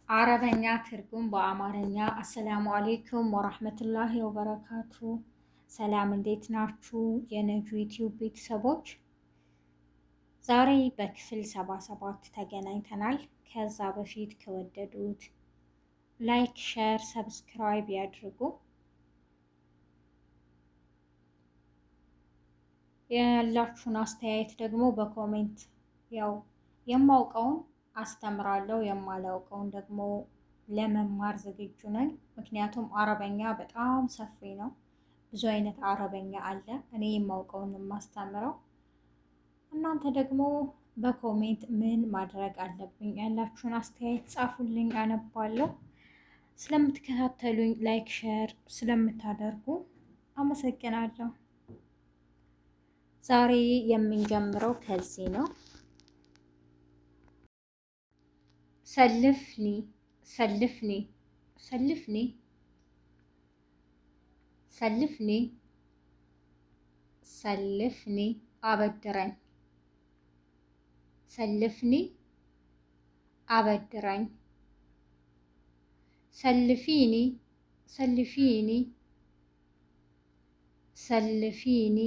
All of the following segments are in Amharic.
አረበኛ ትርጉም በአማርኛ። አሰላሙ አሌይኩም ወራህመቱላሂ ወበረካቱ። ሰላም እንዴት ናችሁ? የነጁ ዩቲዩብ ቤተሰቦች ዛሬ በክፍል 77 ተገናኝተናል። ከዛ በፊት ከወደዱት ላይክ፣ ሼር፣ ሰብስክራይብ ያድርጉ። ያላችሁን አስተያየት ደግሞ በኮሜንት ያው የማውቀውን አስተምራለሁ፣ የማላውቀውን ደግሞ ለመማር ዝግጁ ነኝ። ምክንያቱም አረበኛ በጣም ሰፊ ነው። ብዙ አይነት አረበኛ አለ። እኔ የማውቀውን የማስተምረው፣ እናንተ ደግሞ በኮሜንት ምን ማድረግ አለብኝ ያላችሁን አስተያየት ጻፉልኝ፣ አነባለሁ። ስለምትከታተሉኝ ላይክ ሼር ስለምታደርጉ አመሰግናለሁ። ዛሬ የምንጀምረው ከዚህ ነው። ሰልፍኒ ሰልፍኒ ሰልፍኒ ሰልፍኒ ሰልፍኒ አበድረኝ ሰልፍኒ አበድረኝ ሰልፊኒ ሰልፊኒ ሰልፊኒ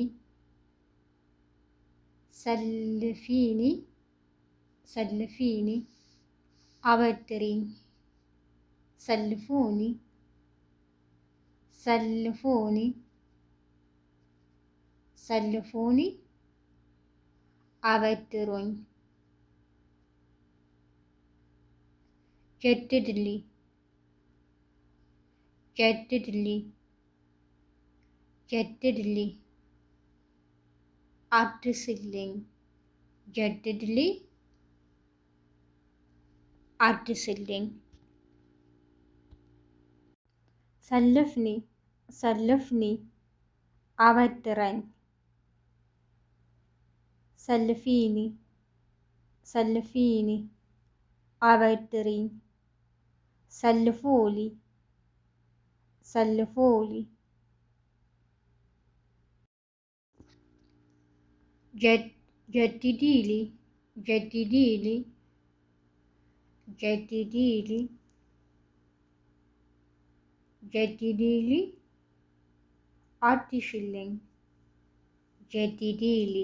ሰልፊኒ ሰልፊኒ አበድሪኝ ሰልፉኒ ሰልፉኒ ሰልፉኒ አበድሩኝ ጀድድሊ ጀድድሊ ጀድድሊ አድስልኝ ጀድድሊ አድስልኝ ሰልፍኒ ሰልፍኒ አበድረኝ ሰልፊኒ ሰልፊኒ አበድሪኝ ሰልፉሊ ሰልፉሊ ጀድዲሊ ጀድዲሊ ጀድዲሊ ጀድዲሊ አድሽልኝ ጀድዲሊ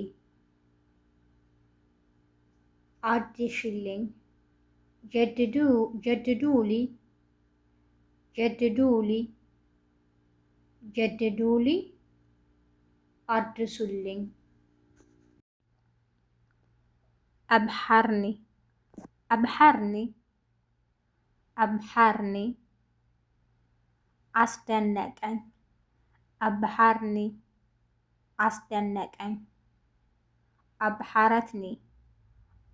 አድሽልኝ ጀድዱሊ ጀድዱሊ ጀድዱሊ አድሱልኝ አብሐርኒ አብሐርኒ አብሐርኒ አስደነቀኝ አብሐርኒ አስደነቀኝ አብሐረትኒ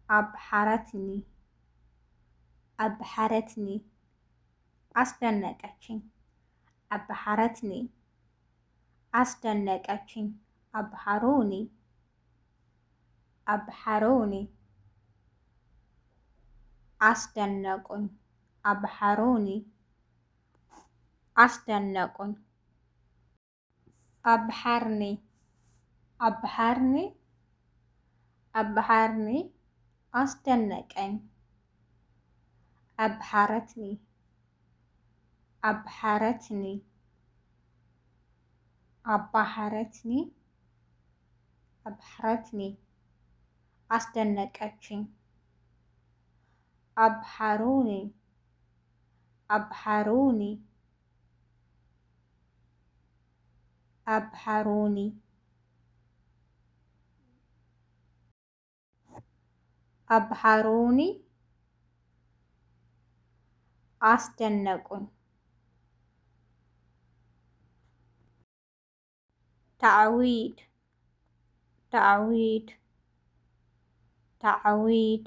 አብሐረትኒ አብሐረትኒ አስደነቀችኝ አብሐረትኒ አስደነቀችኝ አብሐሩኒ አብሐሩኒ አስደነቁኝ አብሐሩኒ አስደነቁኝ አብሐርኒ አብሐርኒ አብሐርኒ አስደነቀኝ አብሐረትኒ አብሐረትኒ አባሐረትኒ አብሐረትኒ አስደነቀችኝ አብሐሩኒ አብሐሩኒ አብሐሩኒ አብሐሩኒ አስደነቁኝ ተዕዊድ ተዕዊድ ተዕዊድ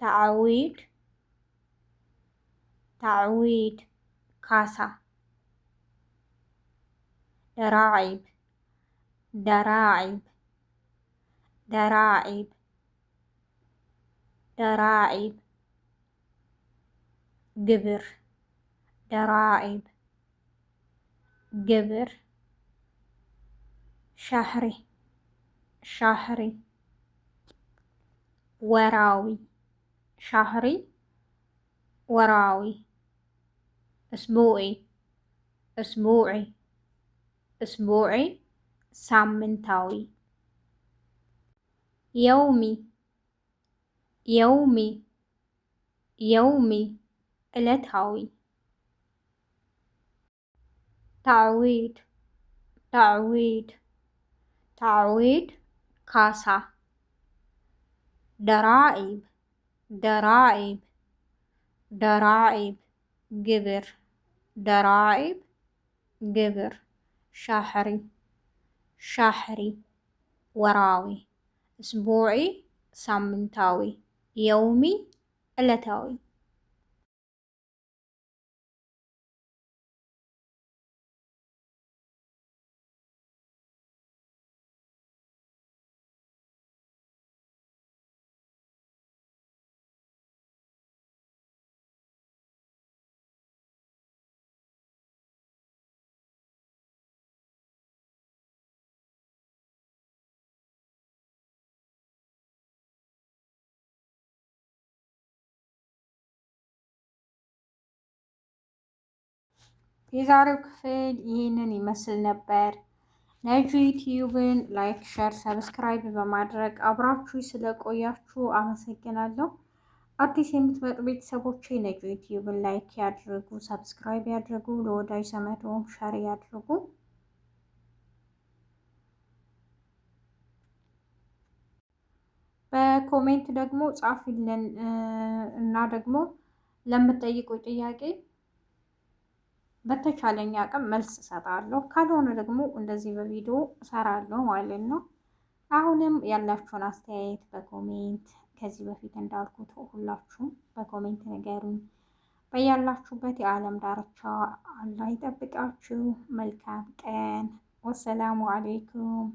ተዕዊድ ተዕዊድ ካሳ ደራዒብ ደራዒብ ደራዒብ ደራዒብ ግብር ደራዒብ ግብር ሻህሪ ሻህሪ ወራዊ ሻህሪ ወራዊ እስቡዒ እስቡዒ እስቡዒ ሳምንታዊ የውሚ የውሚ የውሚ ዕለታዊ ታዕዊድ ታዕዊድ ታዕዊድ ካሳ ደራኢብ ደራኢብ ደራኢብ ግብር ደራኢብ ግብር ሻሕሪ ሻሕሪ ወራዊ እስቡዒ ሳምንታዊ የውሚ ዕለታዊ የዛሬው ክፍል ይህንን ይመስል ነበር። ነጁ ዩቲዩብን ላይክ፣ ሸር፣ ሰብስክራይብ በማድረግ አብራችሁ ስለቆያችሁ አመሰግናለሁ። አዲስ የምትመጡ ቤተሰቦች ነጁ ዩቲዩብን ላይክ ያድርጉ፣ ሰብስክራይብ ያድርጉ፣ ለወዳጅ ዘመዶም ሸር ያድርጉ። በኮሜንት ደግሞ ጻፊልን እና ደግሞ ለምትጠይቁ ጥያቄ በተቻለኝ አቅም መልስ እሰጣለሁ። ካልሆነ ደግሞ እንደዚህ በቪዲዮ እሰራለሁ ማለት ነው። አሁንም ያላችሁን አስተያየት በኮሜንት ከዚህ በፊት እንዳልኩት ሁላችሁም በኮሜንት ንገሩኝ። በያላችሁበት የዓለም ዳርቻ አላህ ይጠብቃችሁ። መልካም ቀን። ወሰላሙ አሌይኩም